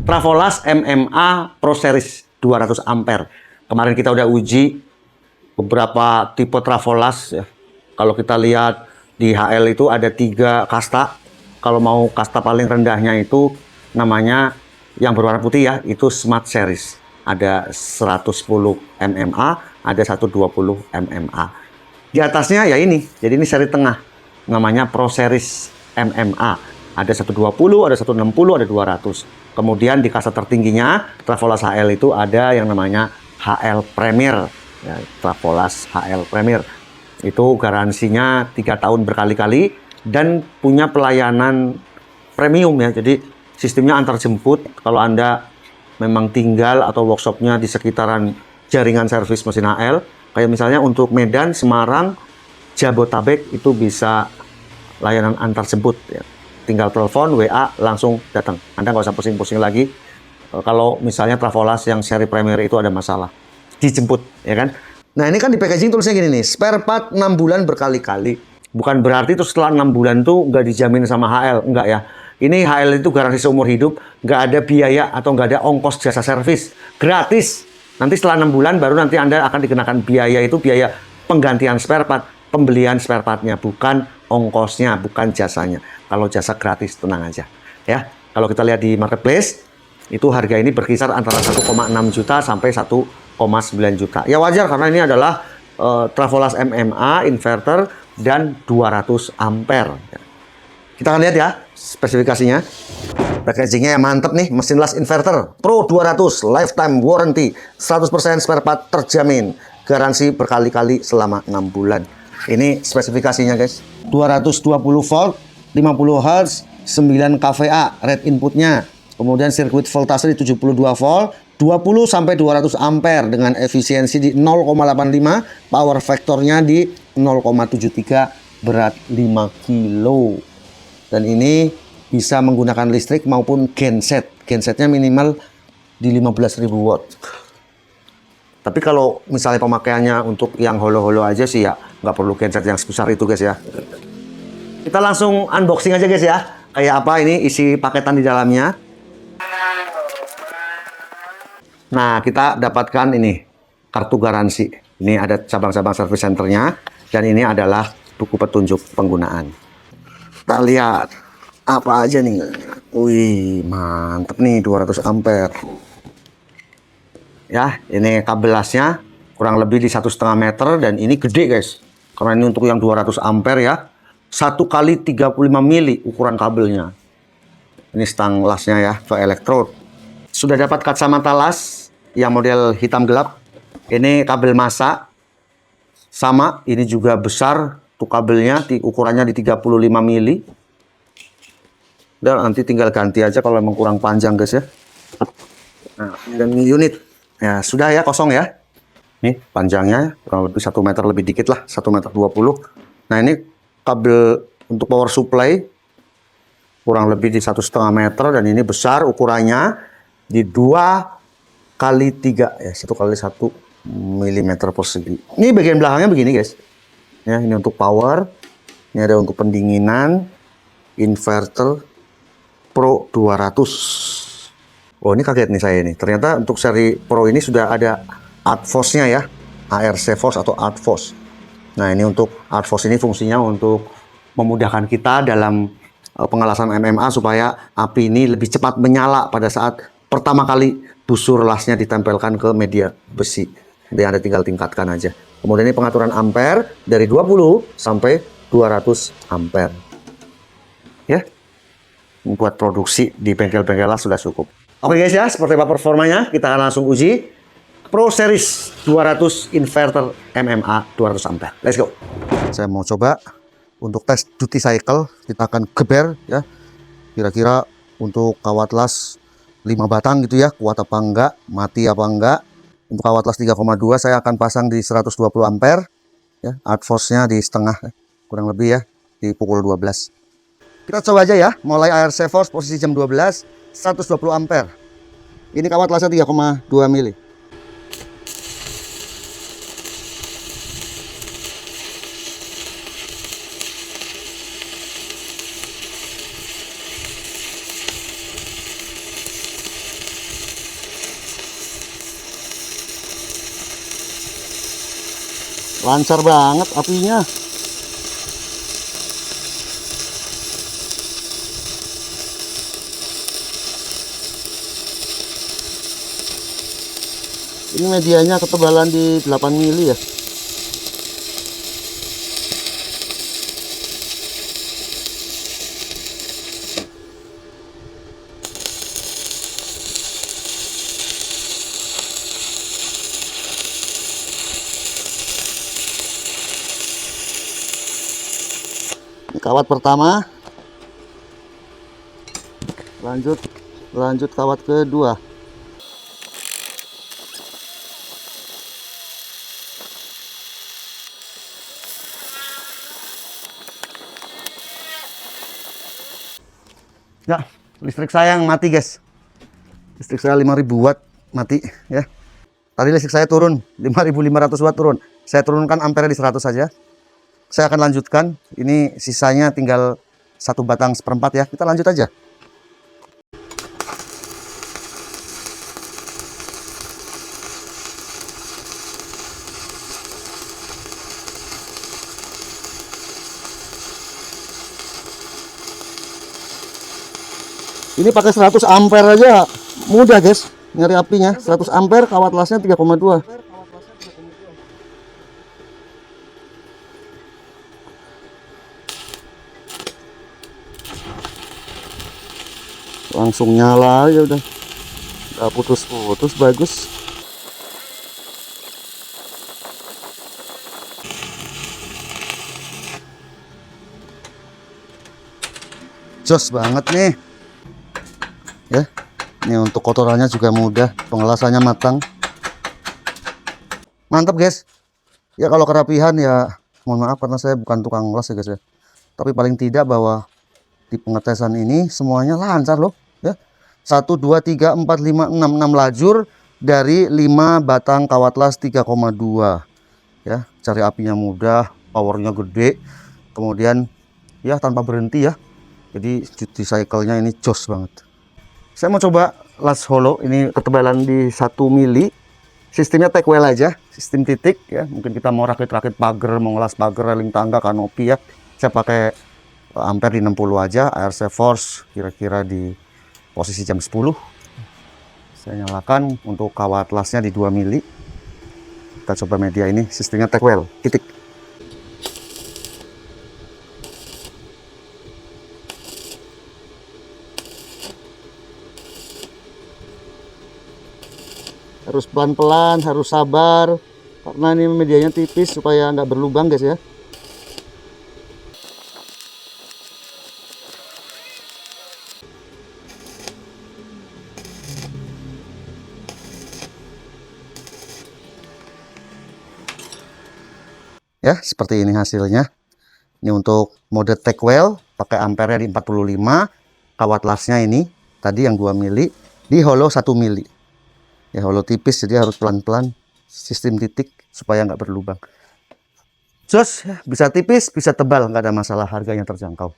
Trafolas MMA Pro Series 200 ampere. Kemarin kita udah uji beberapa tipe Trafolas ya. Kalau kita lihat di HL itu ada 3 kasta. Kalau mau kasta paling rendahnya itu namanya yang berwarna putih ya, itu Smart Series. Ada 110 MMA, ada 120 MMA. Di atasnya ya ini, jadi ini seri tengah. Namanya Pro Series MMA. Ada 120, ada 160, ada 200. Kemudian di kasta tertingginya, Trafolas HL itu ada yang namanya HL Premier. Ya, Trafolas HL Premier. Itu garansinya 3 tahun berkali-kali dan punya pelayanan premium ya. Jadi sistemnya antar jemput. Kalau Anda memang tinggal atau workshopnya di sekitaran jaringan servis mesin HL, kayak misalnya untuk Medan, Semarang, Jabotabek itu bisa layanan antar jemput ya. Tinggal telepon, WA, langsung datang. Anda nggak usah pusing-pusing lagi. Kalau misalnya Trafolas yang seri Premier itu ada masalah, dijemput, ya kan? Nah, ini kan di packaging tulisnya gini nih, spare part 6 bulan berkali-kali. Bukan berarti terus setelah 6 bulan tuh nggak dijamin sama HL, enggak ya. Ini HL itu garansi seumur hidup, nggak ada biaya atau nggak ada ongkos jasa servis. Gratis. Nanti setelah 6 bulan baru nanti Anda akan dikenakan biaya itu, biaya penggantian spare part, pembelian spare partnya, bukan ongkosnya, bukan jasanya. Kalau jasa gratis, tenang aja. Ya, kalau kita lihat di marketplace, itu harga ini berkisar antara 1,6 juta sampai 1,9 juta. Ya wajar karena ini adalah Trafolas MMA inverter dan 200 ampere. Kita akan lihat ya spesifikasinya. Packagingnya yang mantep nih, mesin las inverter Pro 200, lifetime warranty, 100% spare part terjamin, garansi berkali-kali selama 6 bulan. Ini spesifikasinya guys, 220 volt, 50 Hz, 9 kVA red inputnya. Kemudian sirkuit voltase di 72 volt, 20 sampai 200 ampere dengan efisiensi di 0,85, power faktornya di 0,73, berat 5 kilo. Dan ini bisa menggunakan listrik maupun genset. Gensetnya minimal di 15.000 watt. Tapi kalau misalnya pemakaiannya untuk yang holo-holo aja sih ya nggak perlu genset yang sebesar itu guys ya. Kita langsung unboxing aja guys ya. Kayak apa ini isi paketan di dalamnya. Nah, kita dapatkan ini kartu garansi. Ini ada cabang-cabang service centernya. Dan ini adalah buku petunjuk penggunaan. Kita lihat apa aja nih. Wih, mantep nih 200 ampere. Ya, ini kabel lasnya kurang lebih di 1,5 meter dan ini gede guys. Karena ini untuk yang 200 ampere ya. 1 kali 35 mili ukuran kabelnya. Ini stang lasnya ya, ke elektrod. Sudah dapat kacamata las yang model hitam gelap. Ini kabel massa. Sama, ini juga besar tuh kabelnya, ukurannya di 35 mili. Dan nanti tinggal ganti aja kalau memang kurang panjang guys ya. Nah, dan unit. Ya, sudah ya, kosong ya. Nih, panjangnya kurang lebih 1 meter lebih dikit lah, 1,20 meter. Nah, ini kabel untuk power supply kurang lebih di 1,5 meter dan ini besar ukurannya di 2 kali 3 ya, 1 kali 1 milimeter persegi. Ini bagian belakangnya begini guys. Ya, ini untuk power. Ini ada untuk pendinginan, inverter Pro 200. Oh, ini kaget nih saya nih. Ternyata untuk seri Pro ini sudah ada ARTFOS-nya ya. ARC Force atau ARTFOS. Nah, ini untuk ARTFOS ini fungsinya untuk memudahkan kita dalam pengelasan MMA supaya api ini lebih cepat menyala pada saat pertama kali busur lasnya ditempelkan ke media besi. Jadi Anda tinggal tingkatkan aja. Kemudian ini pengaturan ampere dari 20 sampai 200 ampere. Ya. Buat produksi di bengkel-bengkel las sudah cukup. Oke guys ya, seperti apa performanya? Kita akan langsung uji Pro Series 200 inverter MMA 200 ampere. Let's go. Saya mau coba untuk tes duty cycle, kita akan geber ya. Kira-kira untuk kawat las 5 batang gitu ya, kuat apa enggak, mati apa enggak. Untuk kawat las 3,2 saya akan pasang di 120 ampere ya, ARTFOS-nya di setengah kurang lebih ya, di pukul 12. Kita coba aja ya, mulai ARC Force posisi jam 12, 120 ampere. Ini kawat lasnya 3,2 mili. Lancar banget apinya. Ini medianya ketebalan di 8 mili ya. Ini kawat pertama. Lanjut kawat kedua. Ya, listrik saya yang mati guys. Listrik saya 5000 watt mati ya. Tadi listrik saya turun 5500 watt turun. Saya turunkan ampere di 100 saja. Saya akan lanjutkan. Ini sisanya tinggal 1 batang seperempat ya. Kita lanjut aja. Ini pakai 100 ampere aja mudah guys nyari apinya. 100 ampere, kawat lasnya 3,2. Langsung nyala aja udah. Nggak putus-putus, bagus. Jos banget nih. Ya, ini untuk kotorannya juga mudah, pengelasannya matang, mantap guys. Ya kalau kerapihan ya mohon maaf karena saya bukan tukang las ya guys ya, tapi paling tidak bahwa di pengetesan ini semuanya lancar loh ya. 1 2 3 4 5 6 lajur dari 5 batang kawat las 3,2 ya. Cari apinya mudah, powernya gede, kemudian ya tanpa berhenti ya. Jadi duty cycle-nya ini jos banget. Saya mau coba las hollow, ini ketebalan di 1 mili. Sistemnya take well aja, sistem titik ya. Mungkin kita mau rakit-rakit pagar, mau ngelas pagar, railing tangga, kanopi ya. Saya pakai ampere di 60 aja, ARC force kira-kira di posisi jam 10. Saya nyalakan untuk kawat lasnya di 2 mili. Kita coba media ini, sistemnya take well, titik. Harus pelan-pelan, harus sabar karena ini medianya tipis supaya nggak berlubang guys ya. Ya, seperti ini hasilnya. Ini untuk mode take well, pakai ampere di 45, kawat lasnya ini tadi yang 2 mili, di hollow 1 mili. Ya hollow tipis jadi harus pelan-pelan, sistem titik supaya nggak berlubang. Jos ya, bisa tipis bisa tebal, nggak ada masalah, harganya terjangkau.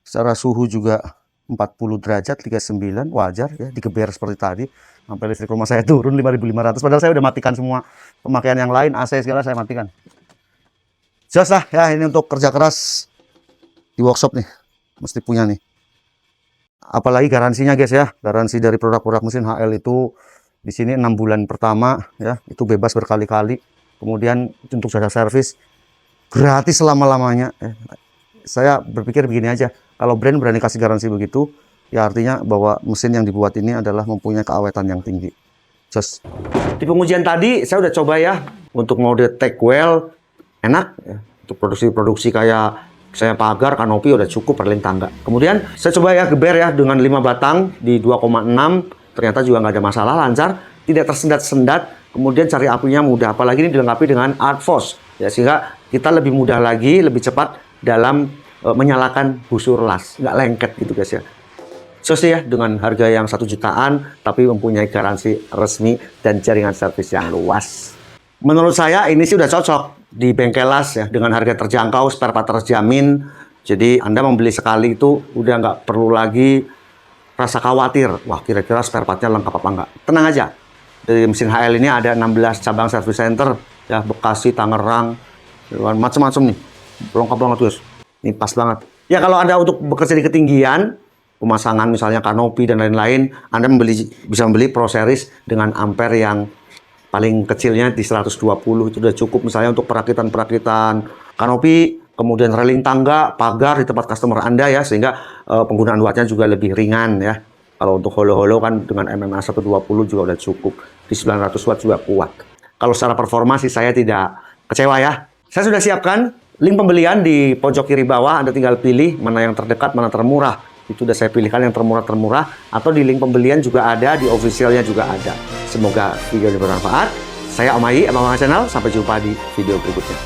Secara suhu juga 40 derajat 39 wajar ya, digeber seperti tadi. Sampai listrik rumah saya turun 5500, padahal saya udah matikan semua pemakaian yang lain, AC segala saya matikan. Jos lah ya, ini untuk kerja keras di workshop nih, mesti punya nih. Apalagi garansinya guys ya, garansi dari produk-produk mesin HL itu di sini 6 bulan pertama ya, itu bebas berkali-kali. Kemudian untuk jasa servis gratis selama-lamanya ya. Saya berpikir begini aja, kalau brand berani kasih garansi begitu ya artinya bahwa mesin yang dibuat ini adalah mempunyai keawetan yang tinggi. Just di pengujian tadi saya udah coba ya untuk mode take well, enak ya. Untuk produksi kayak saya pagar, kanopi udah cukup, railing tangga. Kemudian saya coba ya geber ya dengan 5 batang di 2,6, ternyata juga nggak ada masalah, lancar, tidak tersendat-sendat. Kemudian cari apinya mudah, apalagi ini dilengkapi dengan art force ya, sehingga kita lebih mudah lagi, lebih cepat dalam menyalakan busur las, nggak lengket gitu guys ya. So sih ya, dengan harga yang 1 jutaan tapi mempunyai garansi resmi dan jaringan servis yang luas. Menurut saya ini sih udah cocok di bengkel las ya, dengan harga terjangkau, spare part terjamin. Jadi Anda membeli sekali itu udah nggak perlu lagi rasa khawatir, wah kira-kira spare partnya lengkap apa enggak. Tenang aja, dari mesin HL ini ada 16 cabang service center ya, Bekasi, Tangerang, macam-macam nih, lengkap banget guys. Ini pas banget. Ya kalau Anda untuk bekerja di ketinggian, pemasangan misalnya kanopi dan lain-lain, Anda bisa membeli Pro Series dengan ampere yang paling kecilnya di 120, itu udah cukup misalnya untuk perakitan-perakitan kanopi, kemudian railing tangga, pagar di tempat customer Anda ya, sehingga penggunaan wattnya juga lebih ringan ya. Kalau untuk holo-holo kan dengan MMA 120 juga udah cukup, di 900 watt juga kuat. Kalau secara performa sih saya tidak kecewa ya. Saya sudah siapkan link pembelian di pojok kiri bawah, Anda tinggal pilih mana yang terdekat, mana termurah. Itu udah saya pilihkan yang termurah-termurah, atau di link pembelian juga ada, di officialnya juga ada. Semoga video ini bermanfaat. Saya Om Ai, Channel. Sampai jumpa di video berikutnya.